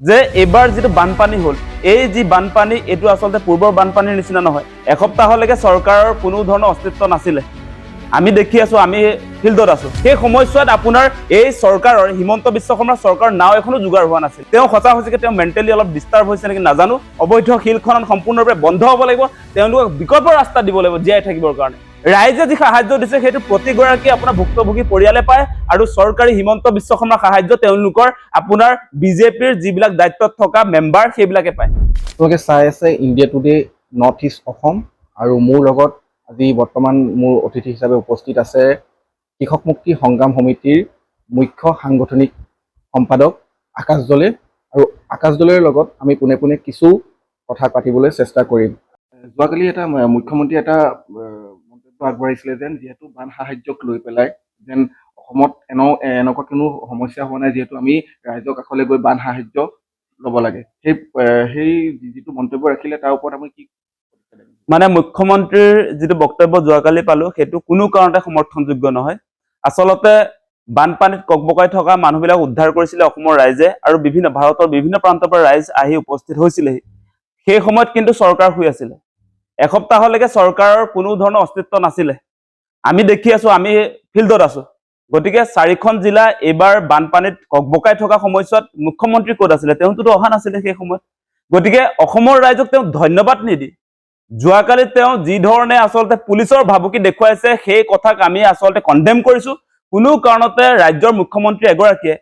যে এবাৰ যেটো বানপানী হল এই যি বানপানী এটো আসলতে পূৰ্বৰ বানপানীৰ নিচিনা নহয় এসপ্তাহলৈকে চৰকাৰৰ কোনো ধৰণৰ অস্তিত্ব নাছিলে আমি দেখি আছো আমি ফিল্ডত আছো সেই সময়ছোৱাত আপোনাৰ এই চৰকাৰৰ হিমন্ত বিশ্ব শৰ্মাৰ চৰকাৰ নাও এখনো যোগাৰ হোৱা নাছিল তেওঁ হতা হৈছে তেওঁ মেন্টালি অলপ ডিস্টাৰ্ব হৈছে নেকি নাজানো অবৈধ শিল খনন সম্পূৰ্ণৰূপে বন্ধ হ'ব লাগিব তেওঁলোকক বিকল্প ৰাস্তা দিব লাগিব জীয়াই থাকিবৰ কাৰণে ৰাইজে যি সাহায্য দিছে সেইটো প্ৰতিগৰাকী আপোনাৰ ভুক্তভোগী পৰিয়ালে পায় আৰু চৰকাৰী হিমন্ত বিশ্ব শৰ্মাৰ সাহায্য তেওঁলোকৰ আপোনাৰ বিজেপিৰ যিবিলাক দায়িত্বত থকা মেম্বাৰ সেইবিলাকে পায় তোমালোকে চাই আছে India today north east Assam আৰু মোৰ লগত আজি বৰ্তমান মোৰ অতিথি হিচাপে উপস্থিত আছে কৃষক মুক্তি সংগ্ৰাম সমিতিৰ মুখ্য সাংগঠনিক সম্পাদক আকাশ দলে আৰু আকাশ দলেৰ লগত আমি পোনে পোনে কিছু কথা পাতিবলৈ চেষ্টা কৰিম যোৱাকালি এটা মুখ্যমন্ত্ৰী এটা মন্তব্য আগবঢ়াইছিলে যেন যিহেতু বান সাহায্যক লৈ পেলাই যেন অসমত এনেকুৱা কোনো সমস্যা হোৱা নাই যিহেতু আমি ৰাইজৰ কাষলৈ গৈ বান সাহায্য ল'ব লাগে সেই যিটো মন্তব্য ৰাখিলে তাৰ ওপৰত আমি কি মানে মুখ্যমন্ত্ৰীৰ যিটো বক্তব্য যোৱাকালি পালো সেইটো কোনো কাৰণতে সমৰ্থনযোগ্য নহয় আসলতে বানপানীত ককবকাই থকা মানুহবিলাক উদ্ধাৰ কৰিছিলে অসমৰ ৰাইজে আৰু বিভিন্ন ভাৰতৰ বিভিন্ন প্ৰান্তৰ পৰা ৰাইজ আহি উপস্থিত হৈছিলে সেই সময়ত কিন্তু চৰকাৰ হৈ আছিল এসপ্তাহলৈকে চৰকাৰৰ কোনো ধৰণৰ অস্তিত্ব নাছিলে আমি দেখি আছো আমি ফিল্ডত আছো গতিকে চাৰিখন জিলা এবাৰ বানপানীত ককবকাই থকা সময়ছোৱাত মুখ্যমন্ত্ৰী ক'ত আছিলে তেওঁতো অহা নাছিলে সেই সময়ত গতিকে অসমৰ ৰাইজক তেওঁ ধন্যবাদ নিদি যোৱাকালি তেওঁ যি ধৰণে আসলতে পুলিচৰ ভাবুকি দেখুৱাইছে সেই কথাক আমি আসলতে কন্ডেম কৰিছো কোনো কাৰণতে ৰাজ্যৰ মুখ্যমন্ত্ৰী এগৰাকীয়ে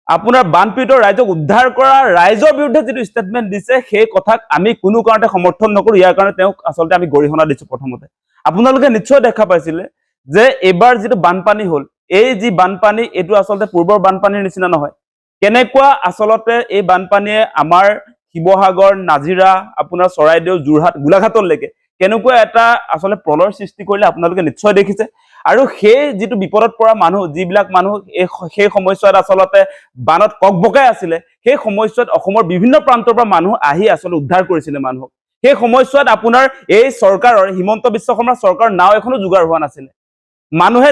আপোনাৰ বানপীড়িত ৰাইজক উদ্ধাৰ কৰা ৰাইজৰ বিৰুদ্ধে যিটো ষ্টেটমেন্ট দিছে সেই কথাক আমি কোনো কাৰণতে সমৰ্থন নকৰো ইয়াৰ কাৰণে তেওঁক আসলতে আমি গৰিহণা দিছো প্ৰথমতে আপোনালোকে নিশ্চয় দেখা পাইছিলে যে এবাৰ যিটো বানপানী হল এই যি বানপানী এটো আসলতে পূৰ্বৰ বানপানীৰ নিচিনা নহয় কেনেকুৱা আসলতে এই বানপানীয়ে আমাৰ শিৱসাগৰ নাজিৰা আপোনাৰ চৰাইদেউ যোৰহাট গোলাঘাটলৈকে কেনেকুৱা এটা আসলে প্ৰলয়ৰ সৃষ্টি কৰিলে আপোনালোকে নিশ্চয় দেখিছে আৰু সেই যিটো বিপদত পৰা মানুহ যিবিলাক মানুহ সেই সময়ছোৱাত আসলতে বানত ককবকাই আছিলে সেই সময়ছোৱাত অসমৰ বিভিন্ন প্ৰান্তৰ পৰা মানুহ আহি আসলে উদ্ধাৰ কৰিছিলে মানুহক সেই সময়ছোৱাত আপোনাৰ এই চৰকাৰৰ হিমন্ত বিশ্ব শৰ্মাৰ চৰকাৰ নাও এখনো যোগাৰ হোৱা নাছিলে মানুহে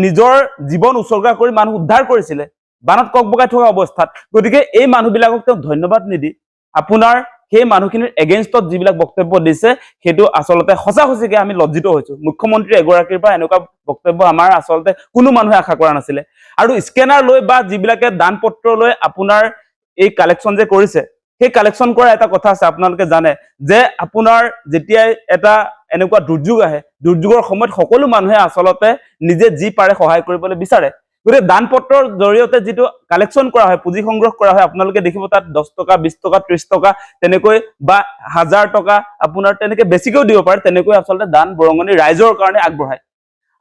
নিজৰ জীৱন উৎসৰ্গা কৰি মানুহ উদ্ধাৰ কৰিছিলে বানত ককবকাই থকা অৱস্থাত গতিকে এই মানুহবিলাকক তেওঁ ধন্যবাদ নিদি আপোনাৰ সেই মানুহখিনিৰ এগেইনষ্টত যিবিলাক বক্তব্য দিছে সেইটো আসলতে সঁচাসঁচিকে আমি লজ্জিত হৈছো মুখ্যমন্ত্ৰী এগৰাকীৰ পৰা এনেকুৱা বক্তব্য আমাৰ আসলতে কোনো মানুহে আশা কৰা নাছিলে আৰু স্কেনাৰ লৈ বা যিবিলাকে দান পত্ৰ লৈ আপোনাৰ এই কালেকশ্যন যে কৰিছে সেই কালেকশ্যন কৰা এটা কথা আছে আপোনালোকে জানে যে আপোনাৰ যেতিয়াই এটা এনেকুৱা দুৰ্যোগ আহে দুৰ্যোগৰ সময়ত সকলো মানুহে আসলতে নিজে যি পাৰে সহায় কৰিবলৈ বিচাৰে গতিকে দান পত্ৰৰ জৰিয়তে যিটো কালেকশ্যন কৰা হয় পুঁজি সংগ্ৰহ কৰা হয় আপোনালোকে দেখিব তাত 10 টকা 20 টকা 30 টকা তেনেকৈ বা 1000 টকা আপোনাৰ তেনেকৈ বেছিকৈ দিব পাৰে তেনেকৈ আসলতে দান বৰঙণি ৰাইজৰ কাৰণে আগবঢ়ায়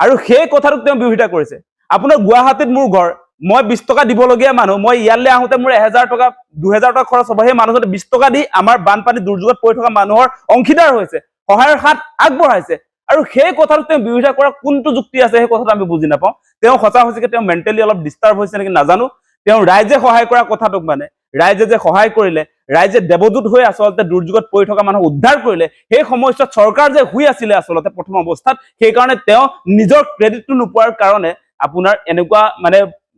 আৰু সেই কথাটোক তেওঁ বিৰোধিতা কৰিছে আপোনাৰ গুৱাহাটীত মোৰ ঘৰ মই 20 টকা দিবলগীয়া মানুহ মই ইয়ালৈ আহোতে মোৰ 1000 টকা 2000 টকা খৰচ হ'ব সেই মানুহজনে 20 টকা দি আমাৰ বানপানী দুৰ্যোগত পৰি থকা মানুহৰ অংশীদাৰ হৈছে সহায়ৰ হাত আগবঢ়াইছে আৰু সেই কথাটো তেওঁ বিৰোধিতা কৰা কোনটো যুক্তি আছে সেই কথাটো আমি বুজি নাপাওঁ তেওঁ সঁচাসঁচিকে তেওঁ মেন্টালি অলপ ডিস্টার্ব হৈছে নেকি নাজানো তেওঁ ৰাইজে সহায় কৰা কথাটোক মানে ৰাইজে যে সহায় কৰিলে ৰাইজে দেৱদূত হৈ আসলতে দুৰ্যোগত পৰি থকা মানুহ উদ্ধাৰ কৰিলে সেই সময়ছোৱাত চৰকাৰ যে হৈ আছিলে আসলতে প্ৰথম অৱস্থাত সেই কাৰণে তেওঁ নিজৰ ক্ৰেডিটটো নোপোৱাৰ কাৰণে আপোনাৰ এনেকুৱা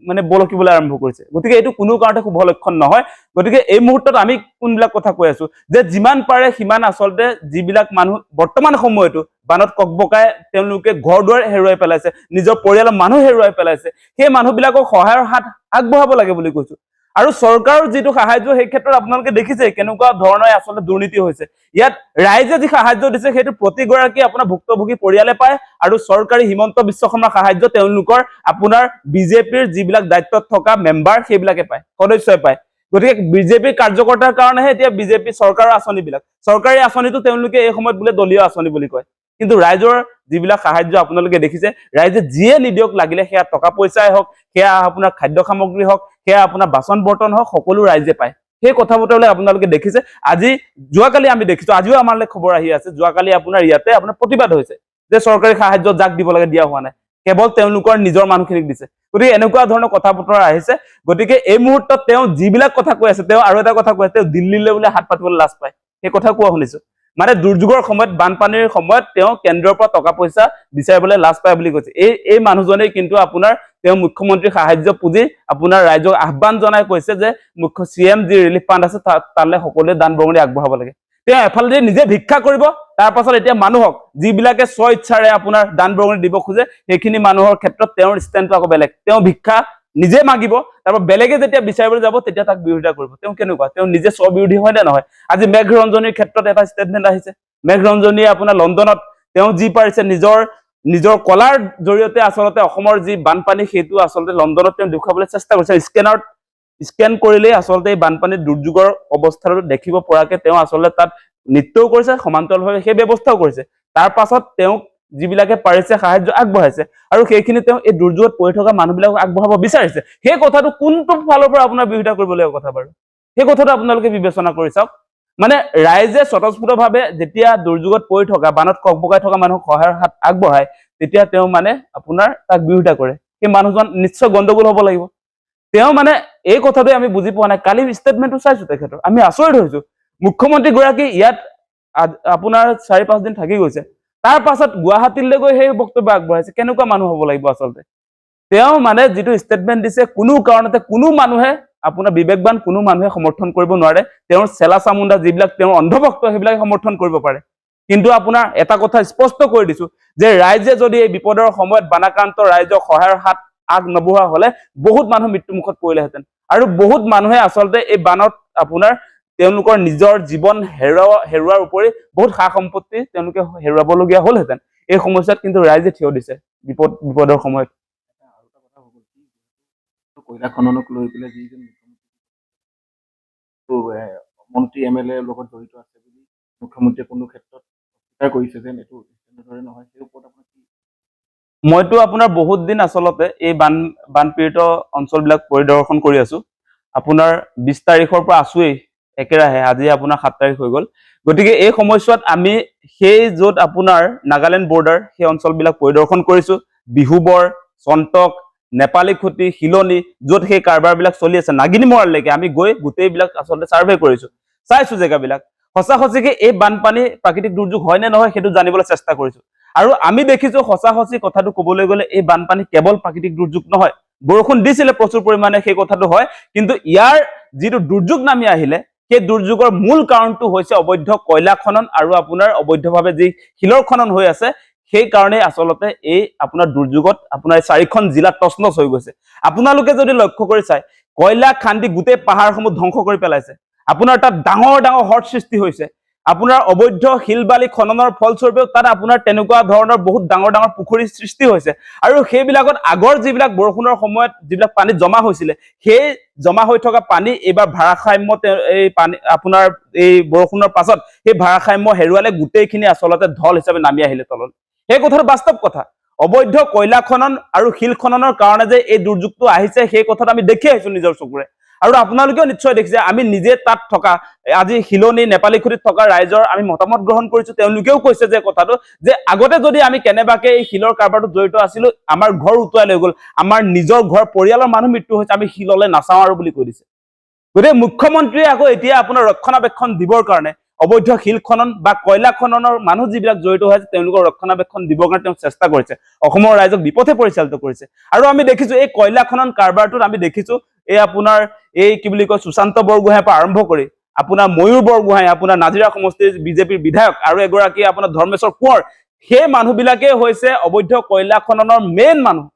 মানে বলকিবলৈ আৰম্ভ কৰিছে গতিকে এইটো কোনো কাৰণতে শুভ লক্ষণ নহয় গতিকে এই মুহূৰ্তত আমি কোনবিলাক কথা কৈ আছো যে যিমান পাৰে সিমান আসলতে যিবিলাক মানুহ বৰ্তমান সময়তো বানত ককবকাই তেওঁলোকে ঘৰ দুৱাৰ হেৰুৱাই পেলাইছে নিজৰ পৰিয়ালৰ মানুহ হেৰুৱাই পেলাইছে সেই মানুহবিলাকক সহায়ৰ হাত আগবঢ়াব লাগে বুলি কৈছো আৰু চৰকাৰৰ যিটো সাহায্য সেই ক্ষেত্ৰত আপোনালোকে দেখিছে কেনেকুৱা ধৰণৰ আসলে দুৰ্নীতি হৈছে ইয়াত ৰাইজে যি সাহায্য দিছে সেইটো প্ৰতিগৰাকী আপোনাৰ ভুক্তভোগী পৰিয়ালে পায় আৰু চৰকাৰী হিমন্ত বিশ্ব শৰ্মাৰ সাহায্য তেওঁলোকৰ আপোনাৰ বিজেপিৰ যিবিলাক দায়িত্বত থকা মেম্বাৰ সেইবিলাকে পায় সদস্যই পায় গতিকে বিজেপিৰ কাৰ্যকৰ্তাৰ কাৰণেহে এতিয়া বিজেপি চৰকাৰৰ আঁচনিবিলাক চৰকাৰী আঁচনিটো তেওঁলোকে এই সময়ত বোলে দলীয় আঁচনি বুলি কয় কিন্তু ৰাইজৰ যিবিলাক সাহায্য আপোনালোকে দেখিছে ৰাইজে যিয়ে নিদিয়ক লাগিলে সেয়া টকা পইচাই হওক সেয়া আপোনাৰ খাদ্য সামগ্ৰী হওক সেয়া আপোনাৰ বাচন বৰ্তন হওক সকলো ৰাইজে পায় সেই কথা বতৰালৈ আপোনালোকে দেখিছে আজি যোৱাকালি আমি দেখিছো আজিও আমালৈ খবৰ আহি আছে যোৱাকালি আপোনাৰ ইয়াতে আপোনাৰ প্ৰতিবাদ হৈছে যে চৰকাৰী সাহায্য যাক দিব লাগে দিয়া হোৱা নাই কেৱল তেওঁলোকৰ নিজৰ মানুহখিনিক দিছে গতিকে এনেকুৱা ধৰণৰ কথা বতৰা আহিছে গতিকে এই মুহূৰ্তত তেওঁ যিবিলাক কথা কৈ আছে তেওঁ আৰু এটা কথা কৈ আছে তেওঁ দিল্লীলৈ বোলে হাত পাতিবলৈ লাজ পায় সেই কথা কোৱা শুনিছো মানে দুৰ্যোগৰ সময়ত বানপানীৰ সময়ত তেওঁ কেন্দ্ৰৰ পৰা টকা পইচা বিচাৰিবলৈ লাজ পায় বুলি কৈছে এই মানুহজনে কিন্তু আপোনাৰ তেওঁ মুখ্যমন্ত্ৰী সাহায্য পুঁজি আপোনাৰ ৰাইজক আহ্বান জনাই কৈছে যে মুখ্য CM যি ৰিলিফ ফাণ্ড আছে তালৈ সকলোৱে দান বৰঙণি আগবঢ়াব লাগে। তেওঁ এফালে নিজে ভিক্ষা কৰিব, তাৰ পাছত এতিয়া মানুহক যিবিলাকে স্ব ইচ্ছাৰে আপোনাৰ দান বৰঙণি দিব খোজে সেইখিনি মানুহৰ ক্ষেত্ৰত তেওঁৰ ষ্টেণ্ডটো আকৌ বেলেগ। তেওঁ ভিক্ষা নিজে মাগিব, তাৰপৰা বেলেগে যেতিয়া বিচাৰিবলৈ যাব তেতিয়া তাক বিৰোধিতা কৰিব। তেওঁ কেনেকুৱা, তেওঁ নিজে স্ববিৰোধী হয় নে নহয়? আজি মেঘৰঞ্জনীৰ ক্ষেত্ৰত এটা ষ্টেটমেণ্ট আহিছে। মেঘৰঞ্জনীয়ে আপোনাৰ লণ্ডনত তেওঁ যি পাৰিছে নিজৰ কলাৰ জৰিয়তে আচলতে অসমৰ যি বানপানী সেইটো আচলতে লণ্ডনত তেওঁ দেখুৱাবলৈ চেষ্টা কৰিছে। স্কেন কৰিলেই আচলতে এই বানপানীৰ দুৰ্যোগৰ অৱস্থাটো দেখিব পৰাকে তেওঁ আচলতে তাত নৃত্যও কৰিছে, সমান্তৰালভাৱে সেই ব্যৱস্থাও কৰিছে। তাৰ পাছত তেওঁক যিবিলাকে পাৰিছে সাহায্য আগবঢ়াইছে আৰু সেইখিনি তেওঁ এই দুৰ্যোগত পৰি থকা মানুহবিলাকক আগবঢ়াব বিচাৰিছে। সেই কথাটো কোনটো ফালৰ পৰা আপোনাৰ বিৰোধিতা কৰিবলগীয়া কথা বাৰু? সেই কথাটো আপোনালোকে বিবেচনা কৰি চাওক। মানে ৰাইজে স্বতঃস্ফূৰ্তভাৱে যেতিয়া দুৰ্যোগত পৰি থকা বানত ককবকাই থকা মানুহক সহায়ৰ হাত আগবঢ়ায় তেতিয়া তেওঁ মানে আপোনাৰ তাক বিৰোধিতা কৰে। সেই মানুহজন নিশ্চয় গণ্ডগোল হ'ব লাগিব। তেওঁ মানে এই কথাটোৱে আমি বুজি পোৱা নাই। কালি ষ্টেটমেণ্টটো চাইছো তেখেতৰ, আমি আচৰিত হৈছো। মুখ্যমন্ত্ৰী গৰাকী ইয়াত আপোনাৰ 4-5 দিন থাকি গৈছে, তাৰ পাছত গুৱাহাটীলৈ গৈ সেই বক্তব্য আগবঢ়াইছে। কেনেকুৱা মানুহ হ'ব লাগিব আচলতে? তেওঁ মানে যিটো ষ্টেটমেণ্ট দিছে কোনো কাৰণতে কোনো মানুহে আপোনাৰ বিবেকবান কোনো মানুহে সমৰ্থন কৰিব নোৱাৰে। তেওঁৰ চেলা চামুণ্ডা যিবিলাক তেওঁৰ অন্ধভক্ত সেইবিলাকে সমৰ্থন কৰিব পাৰে। কিন্তু আপোনাৰ এটা কথা স্পষ্ট কৰি দিছো যে ৰাইজে যদি এই বিপদৰ সময়ত বানাক্ৰান্ত ৰাইজক সহায়ৰ হাত আগ নবঢ়োৱা হলে বহুত মানুহ মৃত্যুমুখত পৰিলেহেঁতেন আৰু বহুত মানুহে আচলতে এই বানত আপোনাৰ তেওঁলোকৰ নিজৰ জীৱন হেৰুৱাৰ উপৰি বহুত সা সম্পত্তি তেওঁলোকে হেৰুৱাবলগীয়া হ'লহেঁতেন। এই সমস্যাত কিন্তু ৰাইজে থিয় দিছে বিপদৰ সময়ত। আৰু এটা কথা হ'ব কি, কয়লা খননক লৈ পেলাই যিজন মন্ত্ৰী MLA লগত জড়িত আছে বুলি মুখ্যমন্ত্ৰীয়ে কোনো ক্ষেত্ৰত স্বীকাৰ কৰিছে যেন এইটো তেনেদৰে নহয়, সেই ওপৰত আপোনাৰ কি? মইতো আপোনাৰ বহুত দিন আচলতে এই বানপীড়িত অঞ্চলবিলাক পৰিদৰ্শন কৰি আছো। আপোনাৰ 20 তাৰিখৰ পৰা আছোৱেই একেৰাহে, আজি আপোনাৰ 7 তাৰিখ হৈ গ'ল। গতিকে এই সময়ছোৱাত আমি সেই য'ত আপোনাৰ নাগালেণ্ড বৰ্ডাৰ সেই অঞ্চলবিলাক পৰিদৰ্শন কৰিছো। বিহুবৰ, চন্তক, নেপালী খুটি, শিলনি য'ত সেই কাৰবাৰবিলাক চলি আছে নাগিনী মৰালৈকে আমি গৈ গোটেইবিলাক আচলতে ছাৰ্ভে কৰিছো, চাইছো জেগাবিলাক। সঁচা সঁচিকে এই বানপানী প্ৰাকৃতিক দুৰ্যোগ হয় নে নহয় সেইটো জানিবলৈ চেষ্টা কৰিছো। আৰু আমি দেখিছো সঁচা সঁচি কথাটো ক'বলৈ গ'লে এই বানপানী কেৱল প্ৰাকৃতিক দুৰ্যোগ নহয়। বৰষুণ দিছিলে প্ৰচুৰ পৰিমাণে, সেই কথাটো হয়, কিন্তু ইয়াৰ যিটো দুৰ্যোগ নামি আহিলে সেই দুৰ্যোগৰ মূল কাৰণটো হৈছে অবৈধ কয়লা খনন আৰু আপোনাৰ অবৈধভাৱে যি শিলৰ খনন হৈ আছে। সেই কাৰণেই আচলতে এই আপোনাৰ দুৰ্যোগত আপোনাৰ 4খন জিলা তছনছ হৈ গৈছে। আপোনালোকে যদি লক্ষ্য কৰি চাই কয়লা খান্দি গোটেই পাহাৰসমূহ ধ্বংস কৰি পেলাইছে। আপোনাৰ তাত ডাঙৰ ডাঙৰ হ্ৰদ সৃষ্টি হৈছে। আপোনাৰ অবৈধ শিল বালি খননৰ ফলস্বৰূপেও তাত আপোনাৰ তেনেকুৱা ধৰণৰ বহুত ডাঙৰ ডাঙৰ পুখুৰীৰ সৃষ্টি হৈছে আৰু সেইবিলাকত আগৰ যিবিলাক বৰষুণৰ সময়ত যিবিলাক পানী জমা হৈছিলে সেই জমা হৈ থকা পানী এইবাৰ ভাৰসাম্য এই পানী আপোনাৰ এই বৰষুণৰ পাছত সেই ভাৰসাম্য হেৰুৱালে গোটেইখিনি আচলতে ঢল হিচাপে নামি আহিলে তললৈ। সেই কথাটো বাস্তৱ কথা। অবৈধ কয়লা খনন আৰু শিল খননৰ কাৰণে যে এই দুৰ্যোগটো আহিছে সেই কথাটো আমি দেখি আহিছো নিজৰ চকুৰে। আৰু আপোনালোকেও নিশ্চয় দেখিছে, আমি নিজে তাত থকা আজি শিলনি নেপালী খুটিত থকা ৰাইজৰ আমি মতামত গ্ৰহণ কৰিছো। তেওঁলোকেও কৈছে যে কথাটো যে আগতে যদি আমি কেনেবাকে এই শিলৰ কাৰবাৰটোত জড়িত আছিলো, আমাৰ ঘৰ উটুৱাই লৈ গ'ল, আমাৰ নিজৰ ঘৰ পৰিয়ালৰ মানুহ মৃত্যু হৈছে, আমি শিললৈ নাচাওঁ আৰু বুলি কৈ দিছে। গতিকে মুখ্যমন্ত্ৰীয়ে আকৌ এতিয়া আপোনাৰ ৰক্ষণাবেক্ষণ দিবৰ কাৰণে অবৈধ শিল খনন বা কয়লা খননৰ মানুহ যিবিলাক জড়িত হৈ আছে তেওঁলোকৰ ৰক্ষণাবেক্ষণ দিবৰ কাৰণে তেওঁ চেষ্টা কৰিছে, অসমৰ ৰাইজক বিপথে পৰিচালিত কৰিছে। আৰু আমি দেখিছো এই কয়লা খনন কাৰবাৰটোত আমি দেখিছো এই আপোনাৰ এই কি বুলি কয় সুশান্ত বৰগোহাঁইৰ পৰা আৰম্ভ কৰি আপোনাৰ ময়ূৰ বৰগোহাঁই, আপোনাৰ নাজিৰা সমষ্টিৰ বিজেপিৰ বিধায়ক আৰু এগৰাকী আপোনাৰ ধৰ্মেশ্বৰ কোঁৱৰ, সেই মানুহবিলাকে হৈছে অবৈধ কয়লা খননৰ মেইন মানুহ।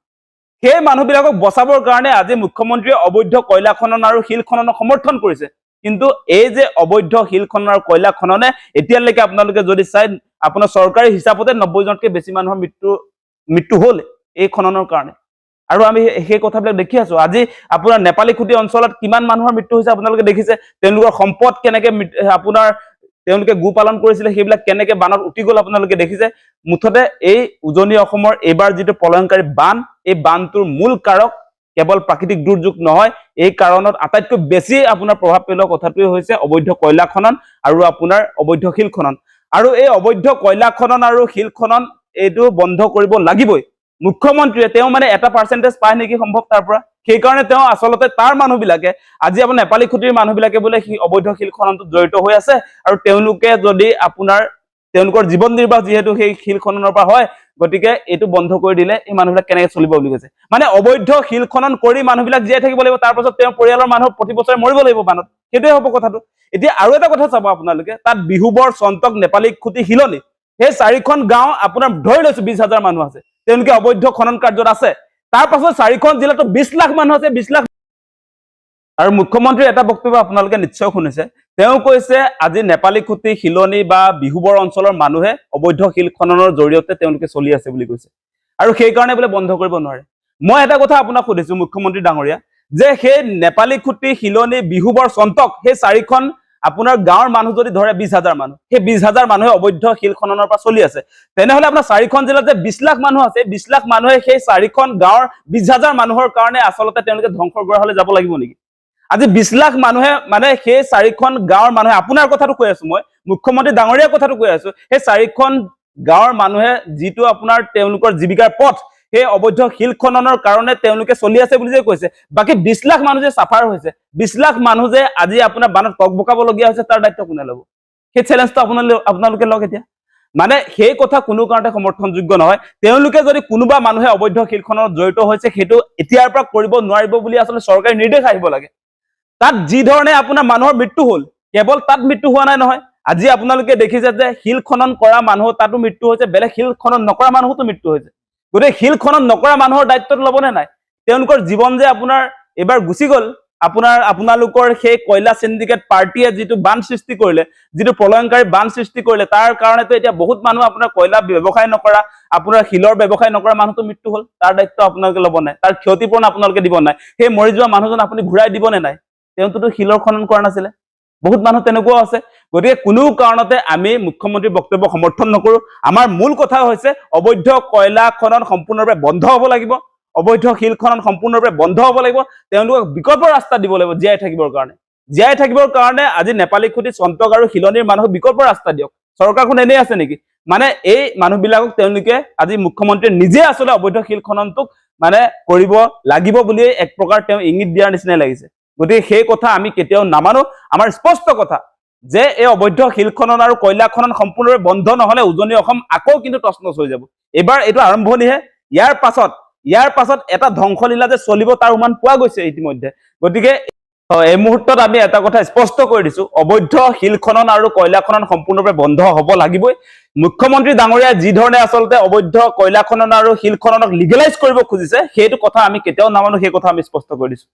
সেই মানুহবিলাকক বচাবৰ কাৰণে আজি মুখ্যমন্ত্ৰীয়ে অবৈধ কয়লা খনন আৰু শিল খননক সমৰ্থন কৰিছে। কিন্তু এই যে অবৈধ শিল খনন আৰু কয়লা খননে এতিয়ালৈকে আপোনালোকে যদি চাই আপোনাৰ চৰকাৰী হিচাপতে 90জনতকৈ বেছি মানুহৰ মৃত্যু হ'ল এই খননৰ কাৰণে। আৰু আমি সেই কথাবিলাক দেখি আছো। আজি আপোনাৰ নেপালী খুটি অঞ্চলত কিমান মানুহৰ মৃত্যু হৈছে আপোনালোকে দেখিছে। তেওঁলোকৰ সম্পদ কেনেকে আপোনাৰ তেওঁলোকে গো পালন কৰিছিলে সেইবিলাক কেনেকে বানত উটি গ'ল আপোনালোকে দেখিছে। মুঠতে এই উজনি অসমৰ এইবাৰ যিটো প্ৰলয়ংকাৰী বান, এই বানটোৰ মূল কাৰক কেৱল প্ৰাকৃতিক দুৰ্যোগ নহয়, এই কাৰণত আটাইতকৈ বেছি আপোনাৰ প্ৰভাৱ পেলোৱা কথাটোৱে হৈছে অবৈধ কয়লা খনন আৰু আপোনাৰ অবৈধ শিল খনন। আৰু এই অবৈধ কয়লা খনন আৰু শিল খনন এইটো বন্ধ কৰিব লাগিবই। মুখ্যমন্ত্ৰীয়ে তেওঁ মানে এটা পাৰ্চেণ্টেজ পায় নেকি সম্ভৱ তাৰ পৰা, সেইকাৰণে তেওঁ আচলতে তাৰ মানুহবিলাকে আজি আপোনাৰ নেপালী খুটিৰ মানুহবিলাকে বোলে অবৈধ শিল খননটোত জড়িত হৈ আছে আৰু তেওঁলোকে যদি আপোনাৰ তেওঁলোকৰ জীৱন নিৰ্বাহ যিহেতু সেই শিল খননৰ পৰা হয়, গতিকে এইটো বন্ধ কৰি দিলে এই মানুহবিলাক কেনেকে চলিব বুলি কৈছে। মানে অবৈধ শিল খনন কৰি মানুহবিলাক জীয়াই থাকিব লাগিব, তাৰ পাছত তেওঁৰ পৰিয়ালৰ মানুহ প্ৰতি বছৰে মৰিব লাগিব বানত, সেইটোৱে হ'ব কথাটো। এতিয়া আৰু এটা কথা চাব আপোনালোকে, তাত বিহুবৰ, চন্তক, নেপালী খুটি, শিলনি, সেই 4খন গাঁও আপোনাৰ ধৰি লৈছো 20,000 মানুহ আছে, তেওঁলোকে অবৈধ খনন কাৰ্যত আছে। তাৰ পাছত 4খন জিলাতো 20 লাখ মানুহ আছে, 20 লাখ। আৰু মুখ্যমন্ত্ৰীৰ এটা বক্তব্য আপোনালোকে নিশ্চয় শুনিছে, তেওঁ কৈছে আজি নেপালী খুটি, শিলনি বা বিহুবৰ অঞ্চলৰ মানুহে অবৈধ শিল খননৰ জৰিয়তে তেওঁলোকে চলি আছে বুলি কৈছে, আৰু সেইকাৰণে বোলে বন্ধ কৰিব নোৱাৰে। মই এটা কথা আপোনাক সুধিছো মুখ্যমন্ত্ৰী ডাঙৰীয়া, যে সেই নেপালী খুটি, শিলনি, বিহুবৰ, চন্তক, সেই 4খন আপোনাৰ গাঁৱৰ মানুহ যদি ধৰে 20,000 মানুহ, সেই 20,000 মানুহে অবৈধ শিল খননৰ পৰা চলি আছে, তেনেহলে আপোনাৰ 4খন জিলাত যে 20 লাখ মানুহ আছে, 20 লাখ মানুহে সেই 4খন গাঁৱৰ 20,000 মানুহৰ কাৰণে আচলতে তেওঁলোকে ধ্বংসৰ গৰাহলৈ যাব লাগিব নেকি? আজি 20 লাখ মানুহে মানে সেই 4খন গাঁৱৰ মানুহে, আপোনাৰ কথাটো কৈ আছো মই, মুখ্যমন্ত্ৰী ডাঙৰীয়াৰ কথাটো কৈ আছো, সেই 4খন গাঁৱৰ মানুহে যিটো আপোনাৰ তেওঁলোকৰ জীৱিকাৰ পথ, সেই অবৈধ শিল খননৰ কাৰণে তেওঁলোকে চলি আছে বুলি যে কৈছে, বাকী 20 লাখ মানুহ যে চাফাৰ হৈছে, 20 লাখ মানুহ যে আজি আপোনাৰ বানত ককবকাবলগীয়া হৈছে, তাৰ দায়িত্ব কোনে ল'ব? সেই চেলেঞ্জটো আপোনালোকে লওক এতিয়া। মানে সেই কথা কোনো কাৰণতে সমৰ্থনযোগ্য নহয়। তেওঁলোকে যদি কোনোবা মানুহে অবৈধ শিল খননত জড়িত হৈছে, সেইটো এতিয়াৰ পৰা কৰিব নোৱাৰিব বুলি আচলতে চৰকাৰী নিৰ্দেশ আহিব লাগে। তাত যি ধৰণে আপোনাৰ মানুহৰ মৃত্যু হ'ল, কেৱল তাত মৃত্যু হোৱা নাই নহয়, আজি আপোনালোকে দেখিছে যে শিল খনন কৰা মানুহ তাতো মৃত্যু হৈছে, বেলেগ শিল খনন নকৰা মানুহতো মৃত্যু হৈছে। গতিকে শিল খনন নকৰা মানুহৰ দায়িত্বটো ল'বনে নাই? তেওঁলোকৰ জীৱন যে আপোনাৰ এবাৰ গুচি গ'ল, আপোনালোকৰ সেই কয়লা চিণ্ডিকেট পাৰ্টিয়ে যিটো বান সৃষ্টি কৰিলে, যিটো প্ৰলয়ংকাৰী বান সৃষ্টি কৰিলে, তাৰ কাৰণেতো এতিয়া বহুত মানুহ আপোনাৰ কয়লা ব্যৱসায় নকৰা, আপোনাৰ শিলৰ ব্যৱসায় নকৰা মানুহতো মৃত্যু হ'ল, তাৰ দায়িত্ব আপোনালোকে ল'ব নাই, তাৰ ক্ষতিপূৰণ আপোনালোকে দিব নাই, সেই মৰি যোৱা মানুহজন আপুনি ঘূৰাই দিবনে নাই? তেওঁতো শিলৰ খনন কৰা নাছিলে, বহুত মানুহ তেনেকুৱাও আছে। গতিকে কোনো কাৰণতে আমি মুখ্যমন্ত্ৰীৰ বক্তব্য সমৰ্থন নকৰো। আমাৰ মূল কথা হৈছে অবৈধ কয়লা খনন সম্পূৰ্ণৰূপে বন্ধ হ'ব লাগিব, অবৈধ শিল খনন সম্পূৰ্ণৰূপে বন্ধ হ'ব লাগিব, তেওঁলোকক বিকল্প ৰাস্তা দিব লাগিব জীয়াই থাকিবৰ কাৰণে। জীয়াই থাকিবৰ কাৰণে আজি নেপালী খুটি, চন্তক আৰু শিলনিৰ মানুহক বিকল্প ৰাস্তা দিয়ক। চৰকাৰখন এনেই আছে নেকি? মানে এই মানুহবিলাকক তেওঁলোকে আজি মুখ্যমন্ত্ৰীয়ে নিজে আচলতে অবৈধ শিল খননটোক মানে কৰিব লাগিব বুলিয়ে এক প্ৰকাৰ তেওঁ ইংগিত দিয়াৰ নিচিনাই লাগিছে। গতিকে সেই কথা আমি কেতিয়াও নামানো। আমাৰ স্পষ্ট কথা যে এই অবৈধ শিল খনন আৰু কয়লা খনন সম্পূৰ্ণৰূপে বন্ধ নহলে উজনি অসম আকৌ কিন্তু তছনছ হৈ যাব। এইবাৰ এইটো আৰম্ভণিহে, ইয়াৰ পাছত এটা ধ্বংসলীলা যে চলিব তাৰ উমান পোৱা গৈছে ইতিমধ্যে। গতিকে এই মুহূৰ্তত আমি এটা কথা স্পষ্ট কৰি দিছো, অবৈধ শিল খনন আৰু কয়লা খনন সম্পূৰ্ণৰূপে বন্ধ হ'ব লাগিবই। মুখ্যমন্ত্ৰী ডাঙৰীয়াই যি ধৰণে আচলতে অবৈধ কয়লা খনন আৰু শিল খননক লিগেলাইজ কৰিব খুজিছে, সেইটো কথা আমি কেতিয়াও নামানো, সেই কথা আমি স্পষ্ট কৰি দিছো।